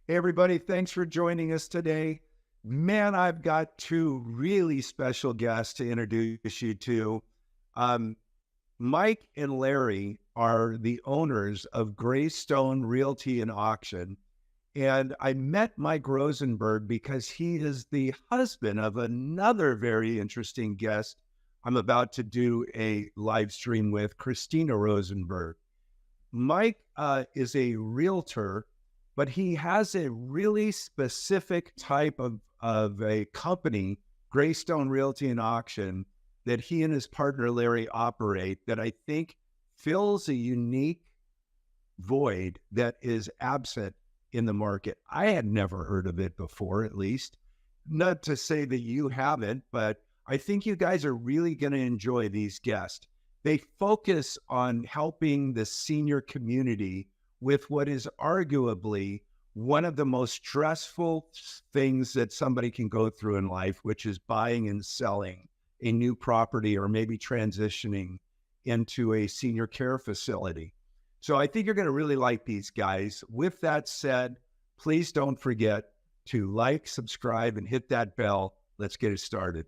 Hey, everybody, thanks for joining us today. Man, I've got two really special guests to introduce you to. Um, Mike and Larry are the owners of Greystone Realty and Auction. And I met Mike Rosenberg because he is the husband of another very interesting guest I'm about to do a live stream with, Christina Rosenberg. Mike is a realtor, but he has a really specific type of a company, Greystone Realty and Auction, that he and his partner Larry operate that I think fills a unique void that is absent in the market. I had never heard of it before, at least. Not to say that you haven't, but I think you guys are really going to enjoy these guests. They focus on helping the senior community with what is arguably one of the most stressful things that somebody can go through in life, which is buying and selling a new property or maybe transitioning into a senior care facility. So I think you're going to really like these guys. With that said, please don't forget to like, subscribe, and hit that bell. Let's get it started.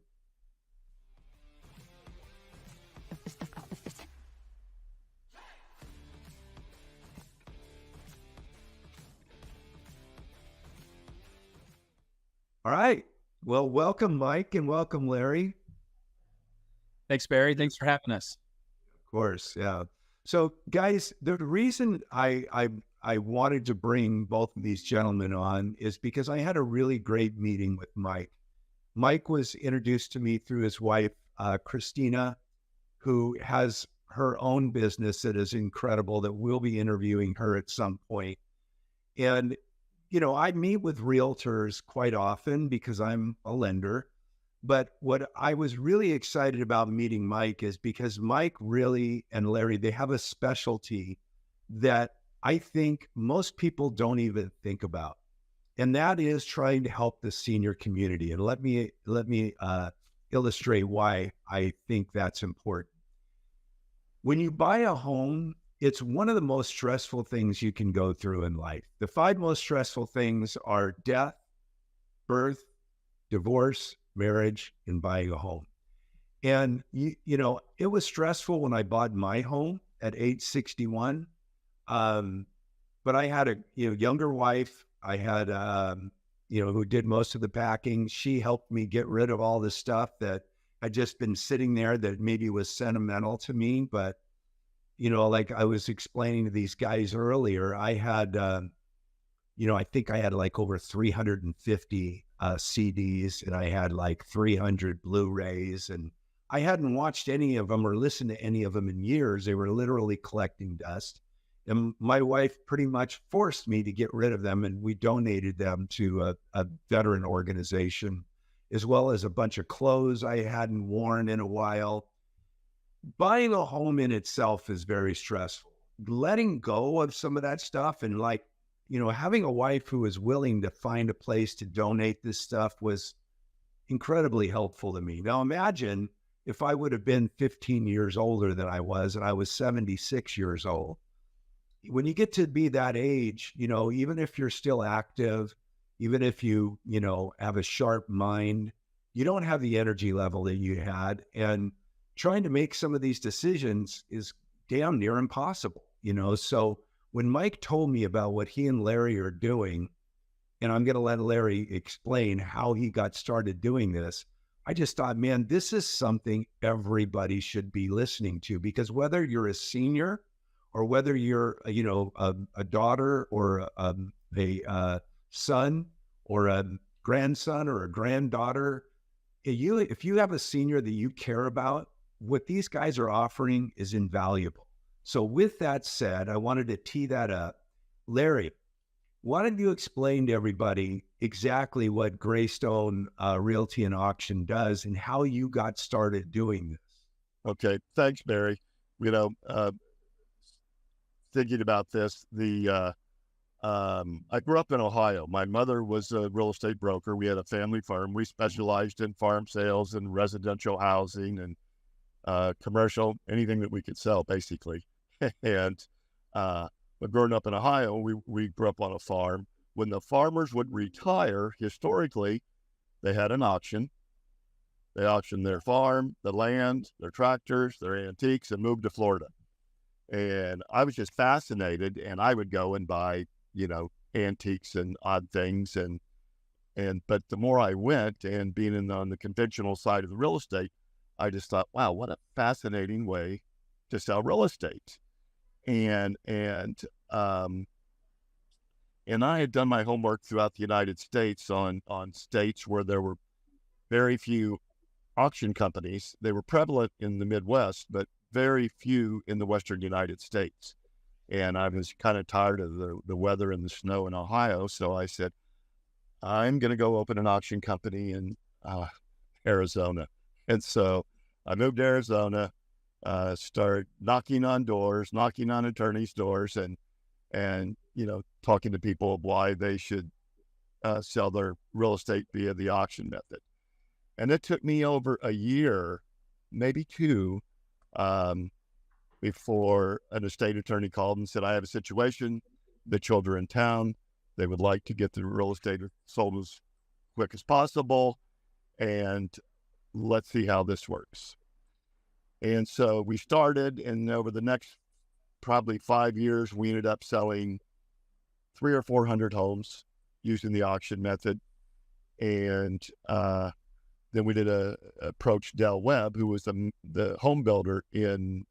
All right. Well, welcome, Mike, and welcome, Larry. Thanks, Barry. Thanks for having us. Of course, yeah. So, guys, the reason I wanted to bring both of these gentlemen on is because I had a really great meeting with Mike. Mike was introduced to me through his wife, Christina, who has her own business that is incredible. That we'll be interviewing her at some point. And I meet with realtors quite often because I'm a lender. But what I was really excited about meeting Mike is because Mike really and Larry, they have a specialty that I think most people don't even think about. And that is trying to help the senior community. And let me illustrate why I think that's important. When you buy a home, it's one of the most stressful things you can go through in life. The five most stressful things are death, birth, divorce, marriage, and buying a home. And, it was stressful when I bought my home at age 61. But I had a, younger wife. I had, who did most of the packing. She helped me get rid of all the stuff that had just been sitting there that maybe was sentimental to me. But, like I was explaining to these guys earlier, I had, I think I had like over 350 CDs, and I had like 300 Blu-rays, and I hadn't watched any of them or listened to any of them in years. They were literally collecting dust. And my wife pretty much forced me to get rid of them, and we donated them to a veteran organization, as well as a bunch of clothes I hadn't worn in a while. Buying a home in itself is very stressful. Letting go of some of that stuff and having a wife who was willing to find a place to donate this stuff was incredibly helpful to me. Now imagine if I would have been 15 years older than I was, and I was 76 years old. When you get to be that age, even if you're still active, even if you have a sharp mind, you don't have the energy level that you had. And trying to make some of these decisions is damn near impossible, So when Mike told me about what he and Larry are doing, and I'm going to let Larry explain how he got started doing this, I just thought, man, this is something everybody should be listening to, because whether you're a senior or whether you're, a daughter or a son or a grandson or a granddaughter, if you have a senior that you care about, what these guys are offering is invaluable. So with that said, I wanted to tee that up. Larry, why don't you explain to everybody exactly what Greystone Realty and Auction does and how you got started doing this? Okay, thanks, Barry. You know, thinking about this, I grew up in Ohio. My mother was a real estate broker. We had a family farm. We specialized in farm sales and residential housing and commercial, anything that we could sell, basically. And but growing up in Ohio, we grew up on a farm. when the farmers would retire, historically, they had an auction. They auctioned their farm, the land, their tractors, their antiques, and moved to Florida. And I was just fascinated, and I would go and buy, antiques and odd things. But the more I went, and being on the conventional side of the real estate, I just thought, wow, what a fascinating way to sell real estate. And I had done my homework throughout the United States on states where there were very few auction companies. They were prevalent in the Midwest, but very few in the Western United States. And I was kind of tired of the weather and the snow in Ohio. So I said, I'm going to go open an auction company in Arizona. And so I moved to Arizona, started knocking on doors, knocking on attorneys' doors, and talking to people why they should sell their real estate via the auction method. And it took me over a year, maybe two, before an estate attorney called and said, I have a situation. The children are in town. They would like to get the real estate sold as quick as possible. And let's see how this works. And so we started, and over the next probably 5 years, we ended up selling 300 or 400 homes using the auction method. And then we did approach Del Webb, who was the home builder in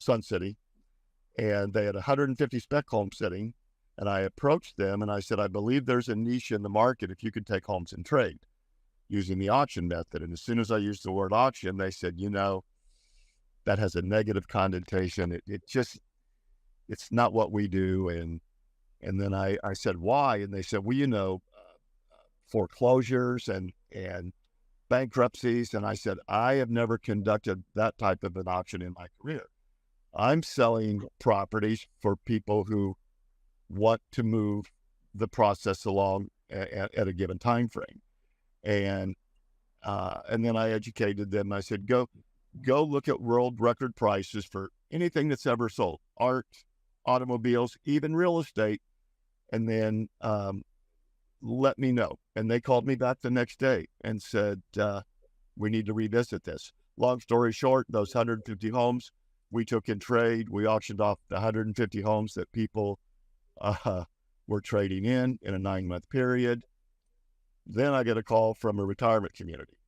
Sun City, and they had 150 spec homes sitting. And I approached them and I said, I believe there's a niche in the market if you could take homes and trade using the auction method. And as soon as I used the word auction, they said, that has a negative connotation. It's not what we do. And then I said, why? And they said, well, foreclosures and bankruptcies. And I said, I have never conducted that type of an auction in my career. I'm selling properties for people who want to move the process along at a given time frame. And then I educated them. I said, go look at world record prices for anything that's ever sold, art, automobiles, even real estate. And then let me know. And they called me back the next day and said, we need to revisit this. Long story short, those 150 homes we took in trade. We auctioned off the 150 homes that people were trading in a 9-month period. Then I get a call from a retirement community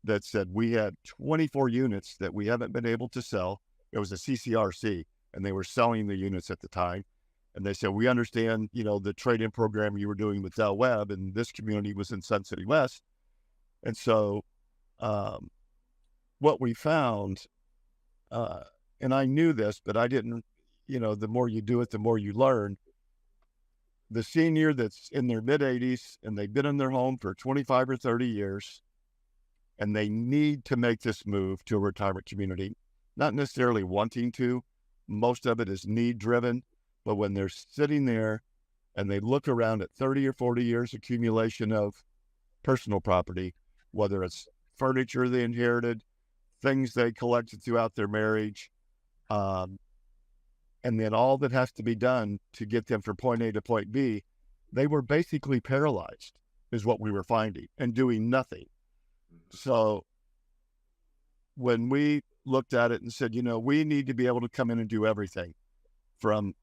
that said, we had 24 units that we haven't been able to sell. It was a CCRC, and they were selling the units at the time. And they said, we understand, the trade-in program you were doing with Del Webb, and this community was in Sun City West. And so what we found, and I knew this, but I didn't, the more you do it, the more you learn. The senior that's in their mid-80s and they've been in their home for 25 or 30 years, and they need to make this move to a retirement community, not necessarily wanting to. Most of it is need-driven. But when they're sitting there and they look around at 30 or 40 years accumulation of personal property, whether it's furniture they inherited, things they collected throughout their marriage, and then all that has to be done to get them from point A to point B, they were basically paralyzed, is what we were finding, and doing nothing. So when we looked at it and said, we need to be able to come in and do everything, from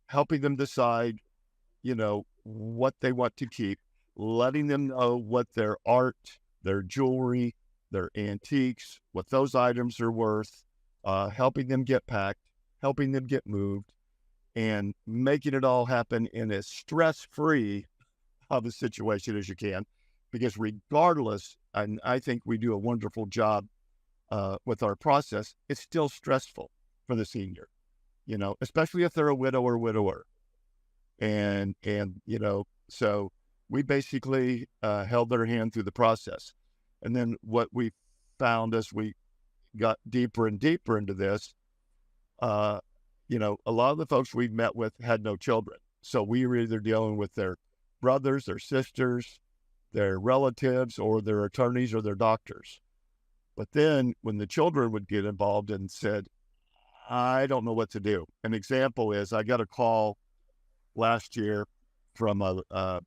helping them decide, what they want to keep, letting them know what their art, their jewelry, their antiques, what those items are worth, helping them get packed, helping them get moved, and making it all happen in as stress-free of a situation as you can. Because regardless, and I think we do a wonderful job with our process, it's still stressful for the senior, especially if they're a widow or widower. And so we basically held their hand through the process. And then what we found as we got deeper and deeper into this, a lot of the folks we've met with had no children. So we were either dealing with their brothers, their sisters, their relatives, or their attorneys or their doctors. But then when the children would get involved and said, I don't know what to do. An example is I got a call last year from a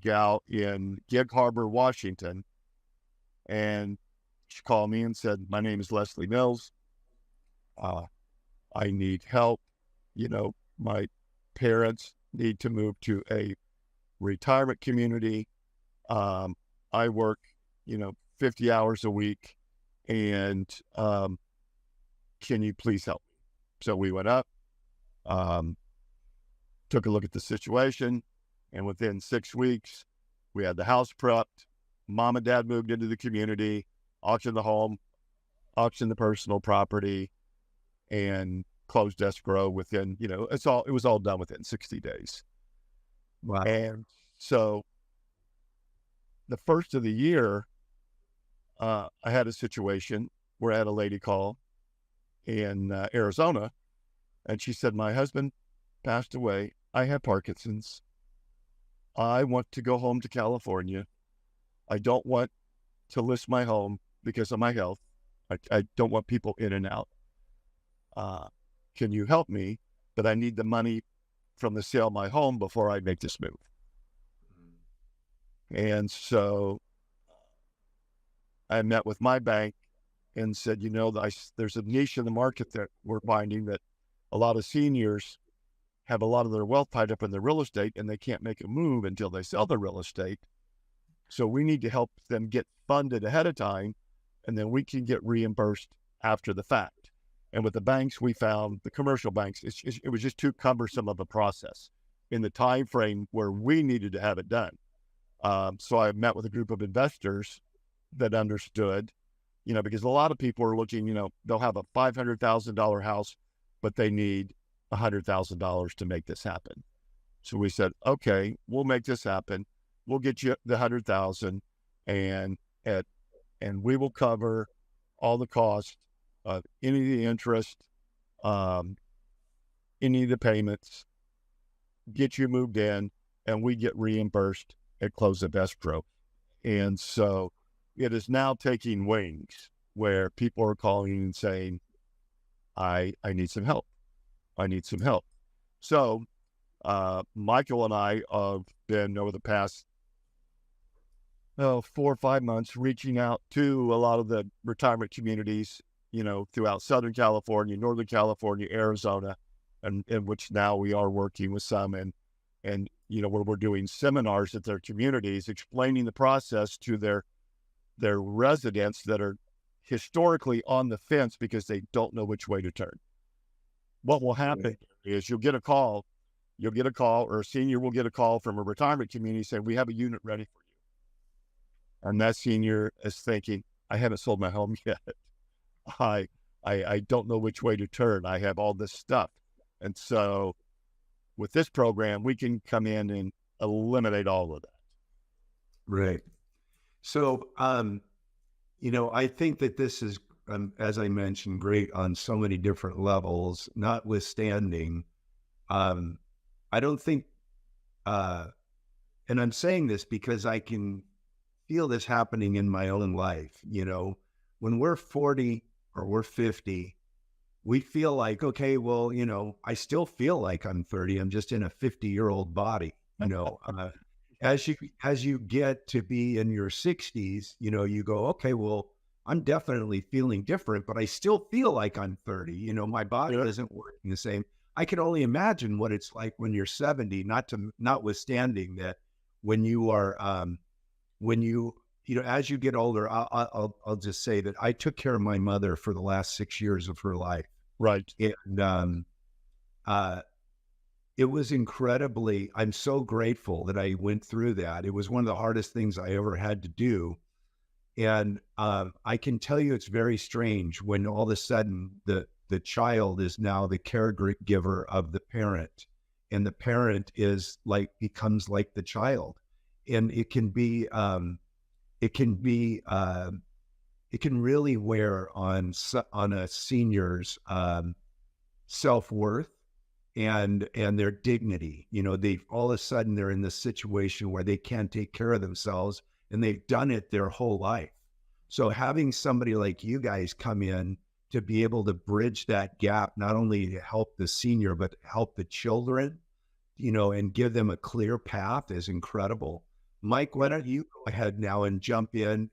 gal in Gig Harbor, Washington. And she called me and said, my name is Leslie Mills. I need help. You know, my parents need to move to a retirement community. I work, 50 hours a week, and can you please help me? So we went up, took a look at the situation, and within 6 weeks, we had the house prepped. Mom and dad moved into the community, auctioned the home, auctioned the personal property, and closed escrow within, it was all done within 60 days. Wow. And so the first of the year, I had a situation where I had a lady call in Arizona, and she said, my husband passed away. I have Parkinson's. I want to go home to California. I don't want to list my home because of my health. I don't want people in and out. Can you help me? But I need the money from the sale of my home before I make this move. And so I met with my bank and said, there's a niche in the market that we're finding that a lot of seniors have a lot of their wealth tied up in the real estate, and they can't make a move until they sell the real estate. So we need to help them get funded ahead of time, and then we can get reimbursed after the fact. And with the banks, we found the commercial banks, it was just too cumbersome of a process in the time frame where we needed to have it done. So I met with a group of investors that understood, because a lot of people are looking, they'll have a $500,000 house, but they need $100,000 to make this happen. So we said, okay, we'll make this happen. We'll get you the 100,000, and we will cover all the costs of any of the interest, any of the payments, get you moved in, and we get reimbursed at close of escrow. And so it is now taking wings where people are calling and saying, I need some help. I need some help. So Michael and I have been over the past 4 or 5 months reaching out to a lot of the retirement communities, throughout Southern California, Northern California, Arizona, and in which now we are working with some, and where we're doing seminars at their communities, explaining the process to their residents that are historically on the fence because they don't know which way to turn. What will happen is you'll get a call, or a senior will get a call from a retirement community saying, we have a unit ready for you. And that senior is thinking, I haven't sold my home yet. I don't know which way to turn. I have all this stuff. And so with this program, we can come in and eliminate all of that. Right. So, I think that this is, as I mentioned, great on so many different levels, notwithstanding, I don't think, and I'm saying this because I can feel this happening in my own life. When we're 40 or we're 50, we feel like, okay, well, I still feel like I'm 30. I'm just in a 50-year-old body. As you get to be in your 60s, you go, okay, well, I'm definitely feeling different, but I still feel like I'm 30. My body isn't working the same. I can only imagine what it's like when you're 70, notwithstanding that when you are, as you get older, I'll just say that I took care of my mother for the last 6 years of her life. Right. And, it was incredibly, I'm so grateful that I went through that. It was one of the hardest things I ever had to do. And I can tell you it's very strange when all of a sudden the child is now the caregiver of the parent, and the parent becomes like the child. And it can really wear on a senior's self-worth and their dignity. They've all of a sudden they're in this situation where they can't take care of themselves, and they've done it their whole life. So having somebody like you guys come in to be able to bridge that gap, not only to help the senior, but help the children, and give them a clear path is incredible. Mike, why don't you go ahead now and jump in?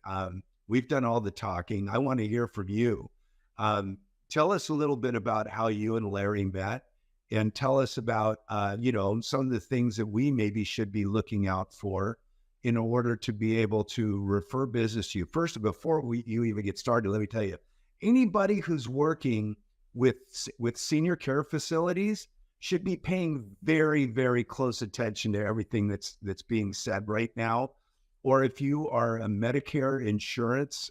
We've done all the talking. I want to hear from you. Tell us a little bit about how you and Larry met, and tell us about, some of the things that we maybe should be looking out for in order to be able to refer business to you. First, before you even get started, let me tell you, anybody who's working with senior care facilities should be paying very, very close attention to everything that's being said right now. Or if you are a Medicare insurance,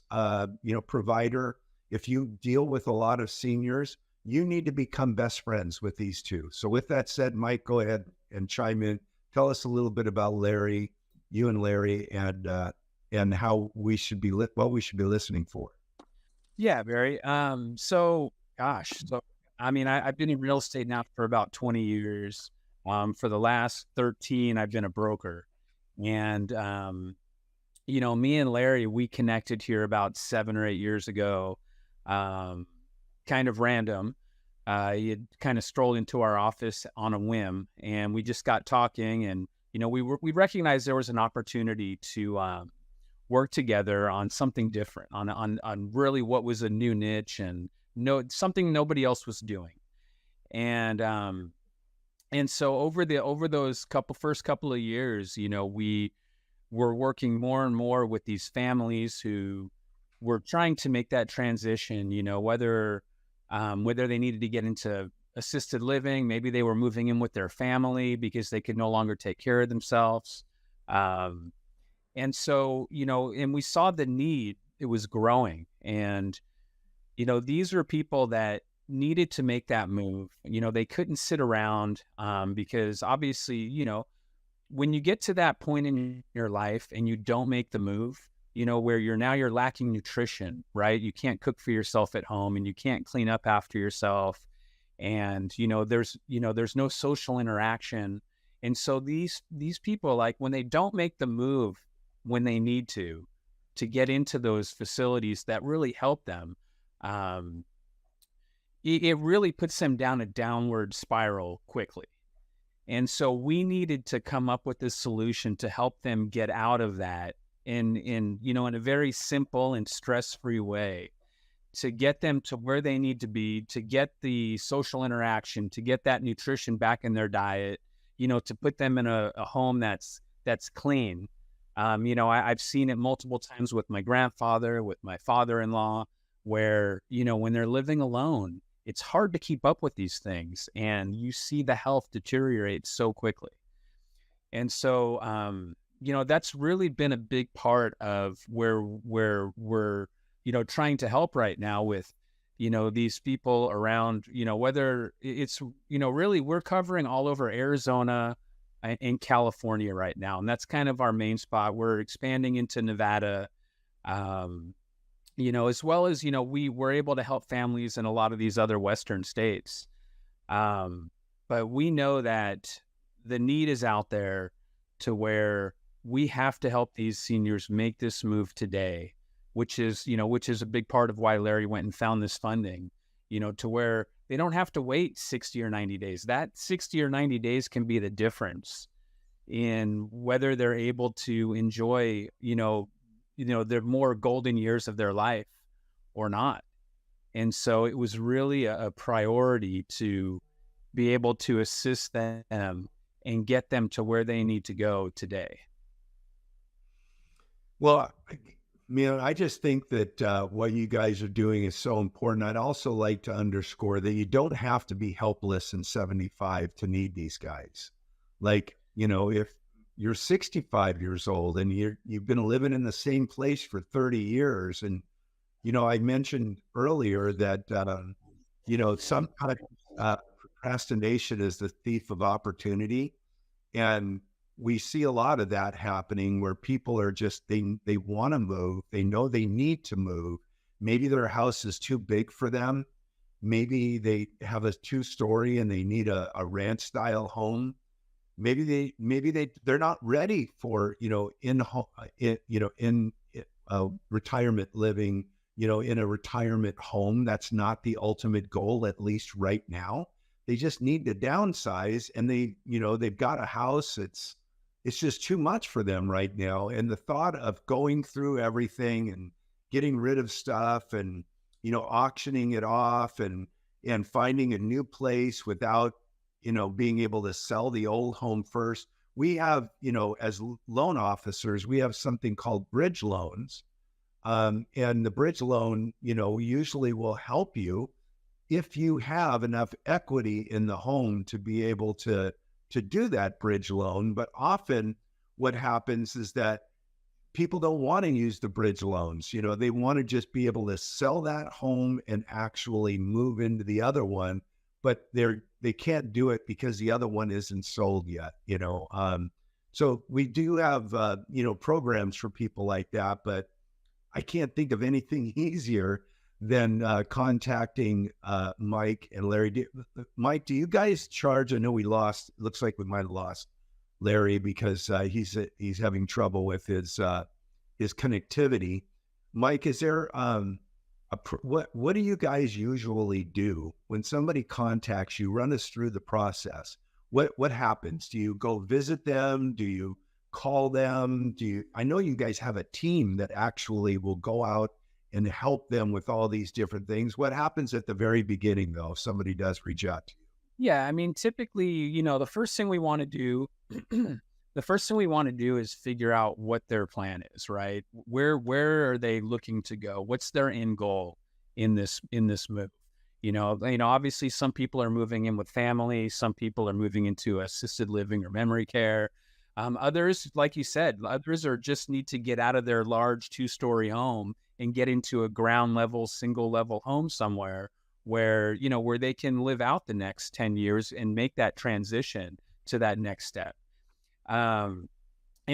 provider, if you deal with a lot of seniors, you need to become best friends with these two. So with that said, Mike, go ahead and chime in. Tell us a little bit about Larry, you and Larry, and how we should be what we should be listening for. Yeah, Barry. So I mean, I've been in real estate now for about 20 years. For the last 13, I've been a broker. And, me and Larry, we connected here about 7 or 8 years ago, kind of random. He had kind of strolled into our office on a whim, and we just got talking, and, we recognized there was an opportunity to work together on something different, on really what was a new niche and something nobody else was doing. And so over those first couple of years, we were working more and more with these families who were trying to make that transition, whether they needed to get into assisted living, maybe they were moving in with their family because they could no longer take care of themselves. And so, and we saw the need, it was growing. And, these are people that needed to make that move. They couldn't sit around because obviously, when you get to that point in your life and you don't make the move, where you're lacking nutrition, right? You can't cook for yourself at home and you can't clean up after yourself. And, there's no social interaction. And so these people, like when they don't make the move when they need to get into those facilities that really help them, it really puts them down a downward spiral quickly. And so we needed to come up with this solution to help them get out of that in a very simple and stress-free way, to get them to where they need to be, to get the social interaction, to get that nutrition back in their diet, to put them in a home that's clean. I've seen it multiple times with my grandfather, with my father-in-law, where, when they're living alone, it's hard to keep up with these things and you see the health deteriorate so quickly. And so, that's really been a big part of where we're, trying to help right now with, these people around, whether it's, really we're covering all over Arizona and California right now. And that's kind of our main spot. We're expanding into Nevada, as well as, we were able to help families in a lot of these other Western states. But we know that the need is out there to where we have to help these seniors make this move today, which is a big part of why Larry went and found this funding, to where they don't have to wait 60 or 90 days. That 60 or 90 days can be the difference in whether they're able to enjoy, their more golden years of their life or not. And so it was really a priority to be able to assist them and get them to where they need to go today. Well, I just think that what you guys are doing is so important. I'd also like to underscore that you don't have to be helpless and 75 to need these guys. Like, if you're 65 years old and you've been living in the same place for 30 years. And, I mentioned earlier that, sometimes procrastination is the thief of opportunity. And we see a lot of that happening where people are just, they want to move. They know they need to move. Maybe their house is too big for them. Maybe they have a 2-story and they need a ranch style home. Maybe they're not ready for, in retirement living, in a retirement home. That's not the ultimate goal, at least right now. they just need to downsize, and they've got a house. It's just too much for them right now. And the thought of going through everything and getting rid of stuff and, auctioning it off and finding a new place without, being able to sell the old home first. We have, as loan officers, we have something called bridge loans. And the bridge loan, usually will help you if you have enough equity in the home to be able to do that bridge loan. But often what happens is that people don't want to use the bridge loans. They want to just be able to sell that home and actually move into the other one, but they can't do it because the other one isn't sold yet. So we do have programs for people like that, but I can't think of anything easier than contacting Mike and Larry. Mike, do you guys charge? I know looks like we might have lost Larry because he's having trouble with his connectivity. Mike, is there what do you guys usually do when somebody contacts you? Run us through the process. What happens? Do you go visit them? Do you call them? I know you guys have a team that actually will go out and help them with all these different things. What happens at the very beginning, though, if somebody does reach out to you? Yeah, I mean, typically, the first thing we want to do, is figure out what their plan is, right? Where are they looking to go? What's their end goal in this move? Obviously some people are moving in with family, some people are moving into assisted living or memory care. Others, like you said, are just need to get out of their large 2-story home and get into a ground level, single level home somewhere where they can live out the next 10 years and make that transition to that next step. And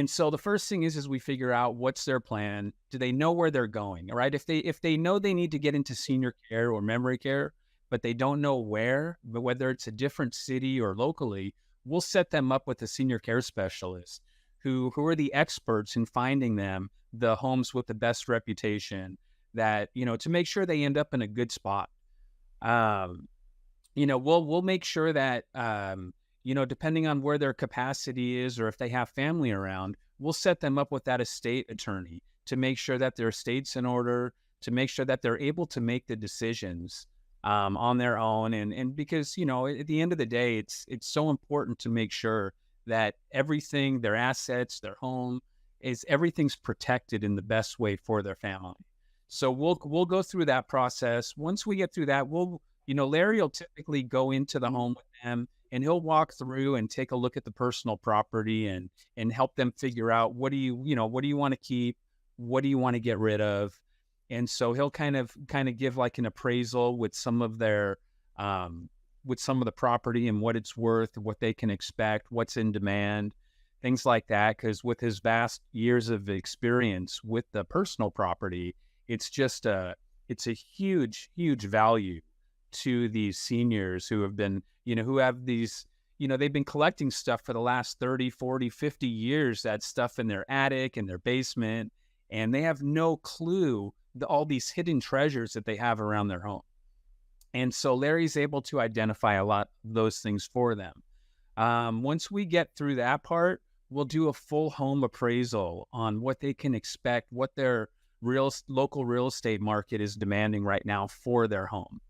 so the first thing is we figure out what's their plan. Do they know where they're going? All right. If they know they need to get into senior care or memory care, but they don't know where, but whether it's a different city or locally, we'll set them up with a senior care specialist who are the experts in finding them the homes with the best reputation that, to make sure they end up in a good spot. We'll make sure that, depending on where their capacity is or if they have family around, we'll set them up with that estate attorney to make sure that their estate's in order, to make sure that they're able to make the decisions on their own. And because, at the end of the day, it's so important to make sure that everything, their assets, their home, everything's protected in the best way for their family. So we'll go through that process. Once we get through that, Larry will typically go into the home with them and he'll walk through and take a look at the personal property and help them figure out what do you want to keep? What do you want to get rid of? And so he'll kind of give like an appraisal with some of their, with some of the property and what it's worth, what they can expect, what's in demand, things like that. Because with his vast years of experience with the personal property, it's a huge, huge value to these seniors who have been, who have these, they've been collecting stuff for the last 30, 40, 50 years, that stuff in their attic and their basement, and they have no clue all these hidden treasures that they have around their home. And so Larry's able to identify a lot of those things for them. Once we get through that part, we'll do a full home appraisal on what they can expect, what their local real estate market is demanding right now for their home.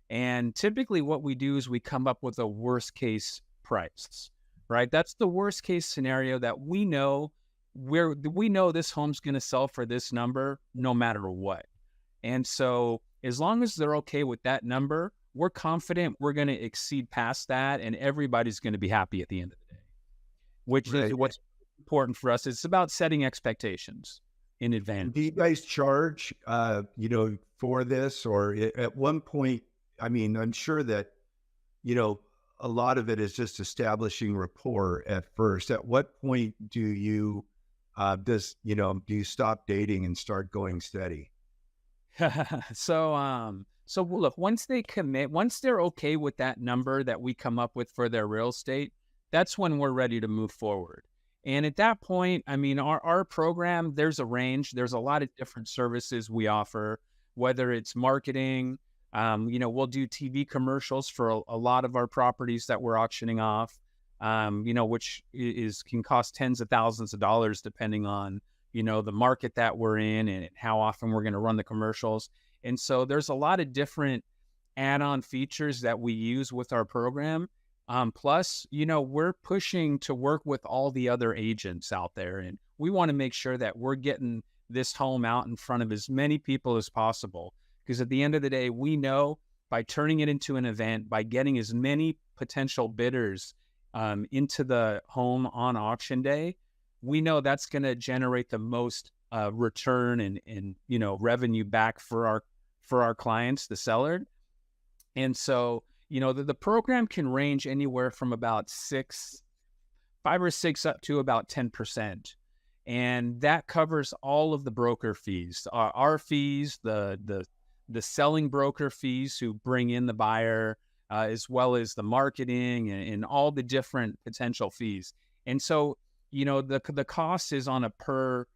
And typically what we do is we come up with a worst case price, right? That's the worst case scenario that we know this home's going to sell for this number no matter what. And so as long as they're okay with that number, we're confident we're going to exceed past that and everybody's going to be happy at the end of the day, which is what's important for us. It's about setting expectations in advance. Do you guys charge, for this? Or at one point, I mean, I'm sure that, a lot of it is just establishing rapport at first. At what point do you, do you stop dating and start going steady? So look, once they commit, once they're okay with that number that we come up with for their real estate, that's when we're ready to move forward. And at that point, I mean, our program, there's a range. There's a lot of different services we offer, whether it's marketing, We'll do TV commercials for a lot of our properties that we're auctioning off, which can cost tens of thousands of dollars depending on, the market that we're in and how often we're going to run the commercials. And so there's a lot of different add-on features that we use with our program. Plus, we're pushing to work with all the other agents out there, and we want to make sure that we're getting this home out in front of as many people as possible. Because at the end of the day, we know by turning it into an event, by getting as many potential bidders into the home on auction day, we know that's going to generate the most return and revenue back for our clients, the seller. And so, the program can range anywhere from about 5 or 6 up to about 10%. And that covers all of the broker fees, our fees, the selling broker fees who bring in the buyer, as well as the marketing and all the different potential fees. And so, the cost is on a per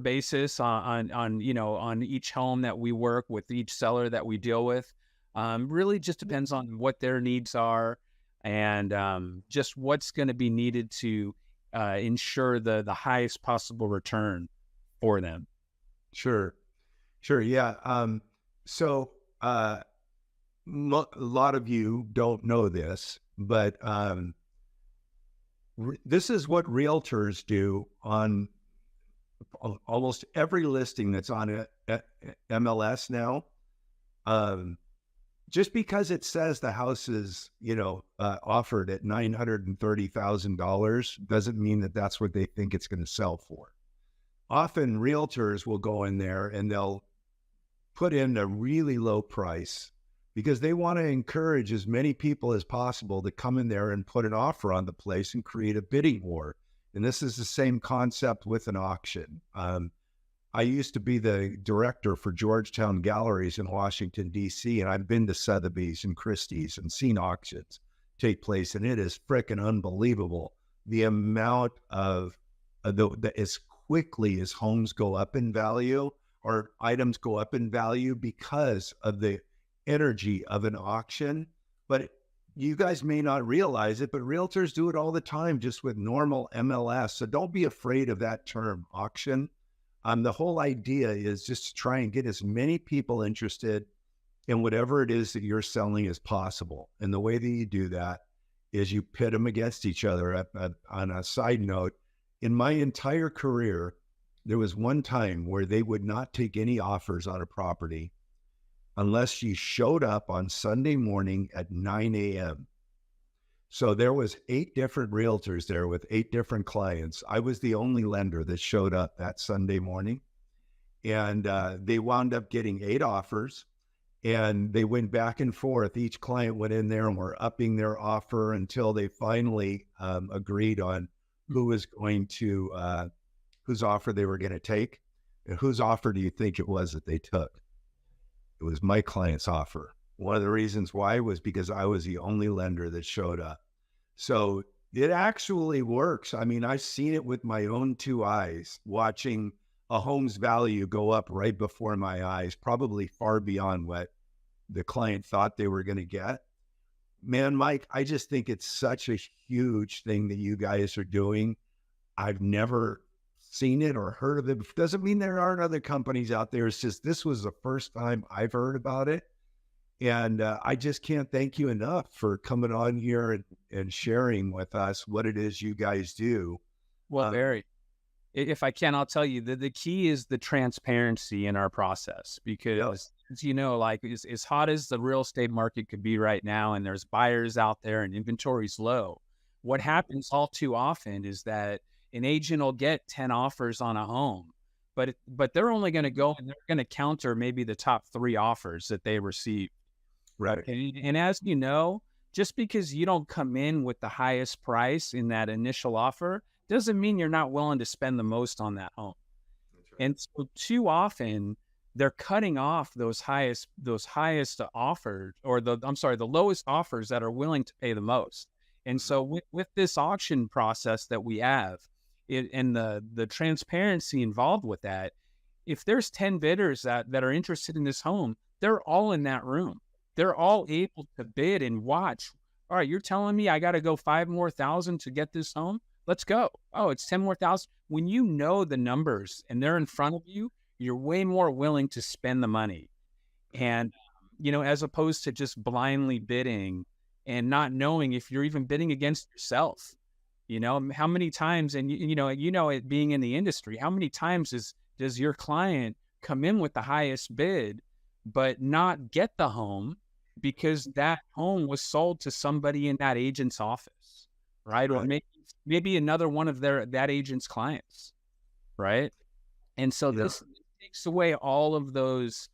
basis on each home that we work with, each seller that we deal with. Really just depends on what their needs are and just what's going to be needed to ensure the highest possible return for them. Sure. Yeah. A lot of you don't know this, but this is what realtors do on almost every listing that's on MLS now. Just because it says the house is, offered at $930,000 doesn't mean that that's what they think it's going to sell for. Often realtors will go in there and they'll put in a really low price because they want to encourage as many people as possible to come in there and put an offer on the place and create a bidding war. And this is the same concept with an auction. I used to be the director for Georgetown Galleries in Washington, D.C., and I've been to Sotheby's and Christie's and seen auctions take place, and it is frickin' unbelievable. The amount of, as quickly as homes go up in value or items go up in value because of the energy of an auction. But you guys may not realize it, but realtors do it all the time just with normal MLS. So don't be afraid of that term, auction. The whole idea is just to try and get as many people interested in whatever it is that you're selling as possible. And the way that you do that is you pit them against each other. On a side note, in my entire career, there was one time where they would not take any offers on a property unless you showed up on Sunday morning at 9 a.m. So there was 8 different realtors there with 8 different clients. I was the only lender that showed up that Sunday morning. And they wound up getting 8 offers. And they went back and forth. Each client went in there and were upping their offer until they finally agreed on who was going to, whose offer they were going to take. And whose offer do you think it was that they took? It was my client's offer. One of the reasons why was because I was the only lender that showed up. So it actually works. I mean, I've seen it with my own 2 eyes, watching a home's value go up right before my eyes, probably far beyond what the client thought they were going to get. Man, Mike, I just think it's such a huge thing that you guys are doing. I've never seen it or heard of it. Doesn't mean there aren't other companies out there. It's just this was the first time I've heard about it. And I just can't thank you enough for coming on here and sharing with us what it is you guys do. Well, Barry, if I can, I'll tell you the key is the transparency in our process, because as you know, like as hot as the real estate market could be right now, and there's buyers out there and inventory's low, what happens all too often is that an agent will get 10 offers on a home, but they're only going to go and they're going to counter maybe the top 3 offers that they receive. Right. And as you know, just because you don't come in with the highest price in that initial offer doesn't mean you're not willing to spend the most on that home. That's right. And so too often they're cutting off those highest offers, or the lowest offers that are willing to pay the most. And so with this auction process that we have, and the transparency involved with that, if there's 10 bidders that are interested in this home, they're all in that room. They're all able to bid and watch. All right, you're telling me I got to go 5 more thousand to get this home? Let's go. Oh, it's 10 more thousand. When you know the numbers and they're in front of you, you're way more willing to spend the money. And, as opposed to just blindly bidding and not knowing if you're even bidding against yourself. How many times, and it being in the industry, how many times does your client come in with the highest bid, but not get the home because that home was sold to somebody in that agent's office, right? Or maybe another one of that agent's clients, right? And so this takes away all of those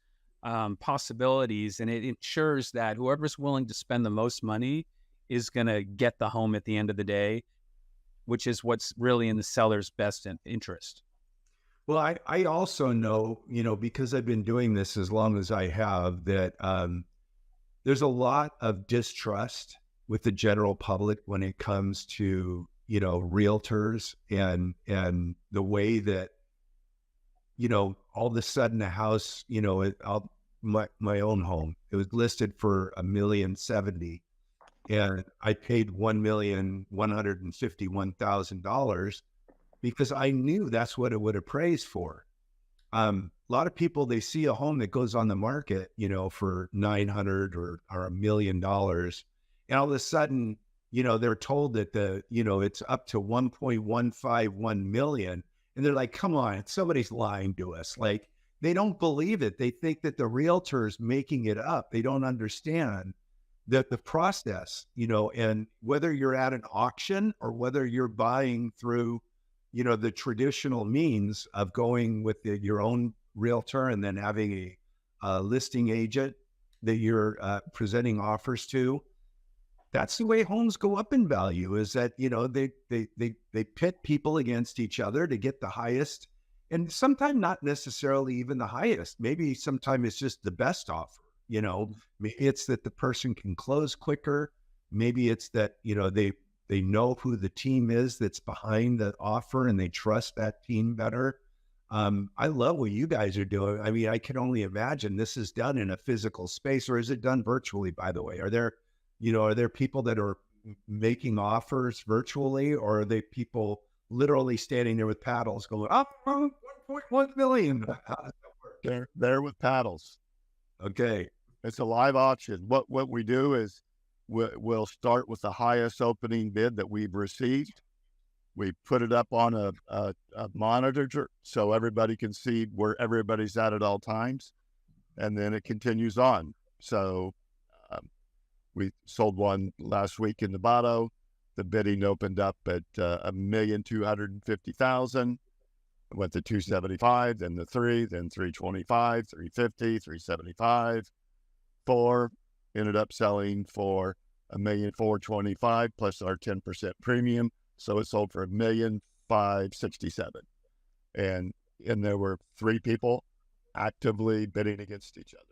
possibilities, and it ensures that whoever's willing to spend the most money is going to get the home at the end of the day, which is what's really in the seller's best interest. Well, I also know, because I've been doing this as long as I have, that there's a lot of distrust with the general public when it comes to, realtors and the way that, all of a sudden a house, my own home, it was listed for $1,070,000. And I paid $1,151,000 because I knew that's what it would appraise for. A lot of people, they see a home that goes on the market, for $900 or $1 million. And all of a sudden, they're told that it's up to 1.151 million. And they're like, come on, somebody's lying to us. Like, they don't believe it. They think that the realtor's making it up. They don't understand that the process, and whether you're at an auction or whether you're buying through, the traditional means of going with your own realtor and then having a listing agent that you're presenting offers to. That's the way homes go up in value, is that, they pit people against each other to get the highest, and sometimes not necessarily even the highest. Maybe sometimes it's just the best offer. Maybe it's that the person can close quicker. Maybe it's that, they know who the team is that's behind the offer and they trust that team better. I love what you guys are doing. I mean, I can only imagine this is done in a physical space, or is it done virtually, by the way? Are there people that are making offers virtually, or are they people literally standing there with paddles going, oh, 1.1 million? How does that work? They're there with paddles. Okay. It's a live auction. What we do is we'll start with the highest opening bid that we've received. We put it up on a monitor so everybody can see where everybody's at all times, and then it continues on. So we sold one last week in Nevada. The bidding opened up at $1,250,000. Went to 275, then the 3, then 325, 350, 375, 4. Ended up selling for $1,425,000 plus our 10% premium. So it sold for $1,567,000. And there were 3 people actively bidding against each other.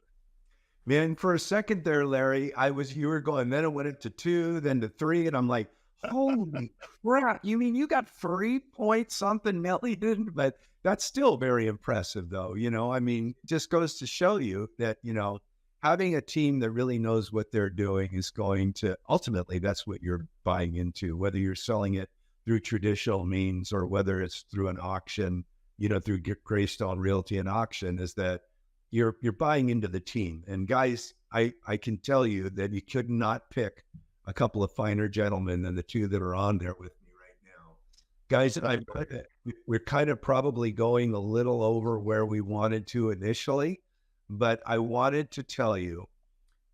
Man, for a second there, Larry, you were going, then it went into 2, then to 3, and I'm like, holy crap, you mean you got 3 point something million? But that's still very impressive, though. I mean, it just goes to show you that, having a team that really knows what they're doing is going to, ultimately, that's what you're buying into, whether you're selling it through traditional means or whether it's through an auction, through Greystone Realty and Auction, is that you're buying into the team. And guys, I can tell you that you could not pick a couple of finer gentlemen than the 2 that are on there with me right now. Guys, we're kind of probably going a little over where we wanted to initially, but I wanted to tell you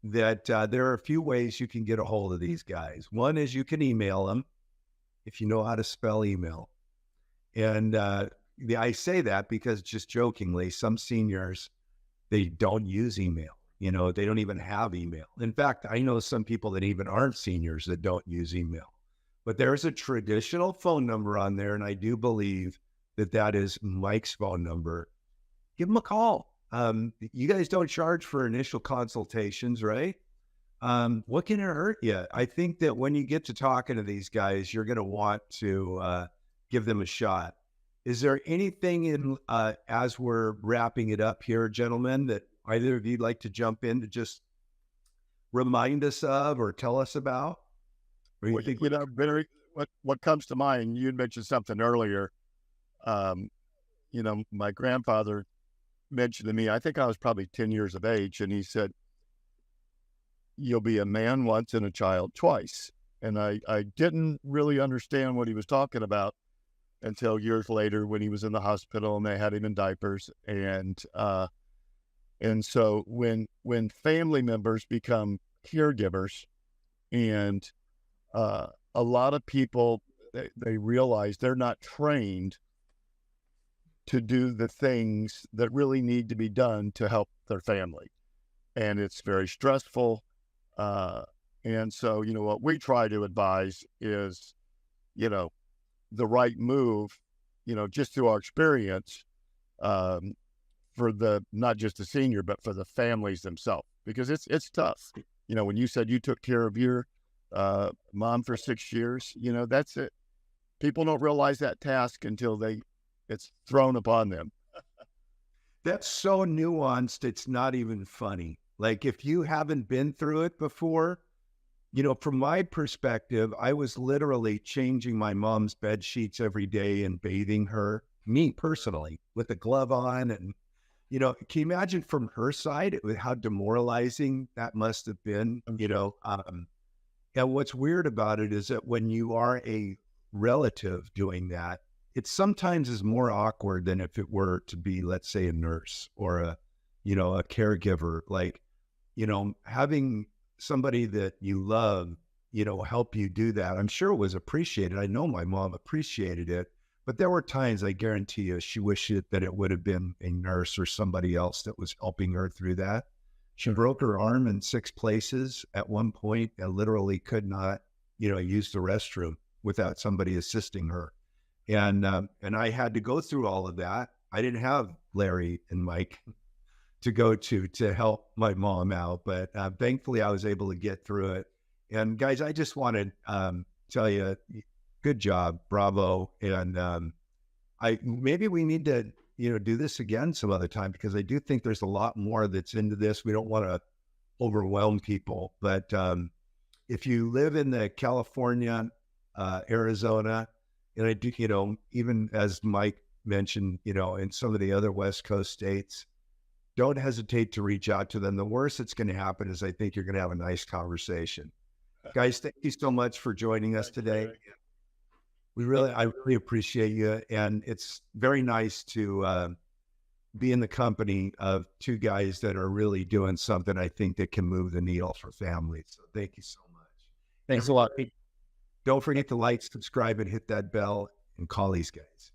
that there are a few ways you can get a hold of these guys. One is you can email them if you know how to spell email. And I say that because, just jokingly, some seniors, they don't use email. They don't even have email. In fact, I know some people that even aren't seniors that don't use email. But there's a traditional phone number on there, and I do believe that is Mike's phone number. Give him a call. You guys don't charge for initial consultations, right? What can it hurt you? I think that when you get to talking to these guys, you're going to want to give them a shot. Is there anything in as we're wrapping it up here, gentlemen, that either of you'd like to jump in to just remind us of or tell us about? Or you Well, think you know, very, what comes to mind, you had mentioned something earlier. Um, you know, my grandfather mentioned to me, I think I was probably 10 years of age, and he said, "You'll be a man once and a child twice." And I didn't really understand what he was talking about until years later when he was in the hospital and they had him in diapers. And so when family members become caregivers, and a lot of people, they realize they're not trained to do the things that really need to be done to help their family. And it's very stressful. Uh, and so, you know, what we try to advise is, you know, the right move, you know, just through our experience, um, for the, not just the senior, but for the families themselves, because it's tough. You know, when you said you took care of your mom for 6 years, you know, that's it. People don't realize that task until it's thrown upon them. that's so nuanced, it's not even funny. Like if you haven't been through it before, you know, from my perspective, I was literally changing my mom's bed sheets every day and bathing her, me personally, with a glove on. And, you know, can you imagine from her side how demoralizing that must have been, you know? And what's weird about it is that when you are a relative doing that, it sometimes is more awkward than if it were to be, let's say, a nurse or a, you know, a caregiver. Like, you know, having somebody that you love, you know, help you do that. I'm sure it was appreciated. I know my mom appreciated it, but there were times, I guarantee you, she wished that it would have been a nurse or somebody else that was helping her through that. She broke her arm in 6 places at one point and literally could not, you know, use the restroom without somebody assisting her. And I had to go through all of that. I didn't have Larry and Mike to go to help my mom out, but thankfully I was able to get through it. And guys, I just want to tell you, good job, bravo. And I maybe we need to, you know, do this again some other time, because I do think there's a lot more that's into this. We don't want to overwhelm people, but if you live in the California, Arizona, and I do, you know, even as Mike mentioned, you know, in some of the other West Coast states, don't hesitate to reach out to them. The worst that's going to happen is I think you're going to have a nice conversation. Guys, thank you so much for joining us today. I really appreciate you. And it's very nice to be in the company of two guys that are really doing something I think that can move the needle for families. So thank you so much. Thanks a lot, Pete. Don't forget to like, subscribe, and hit that bell and call these guys.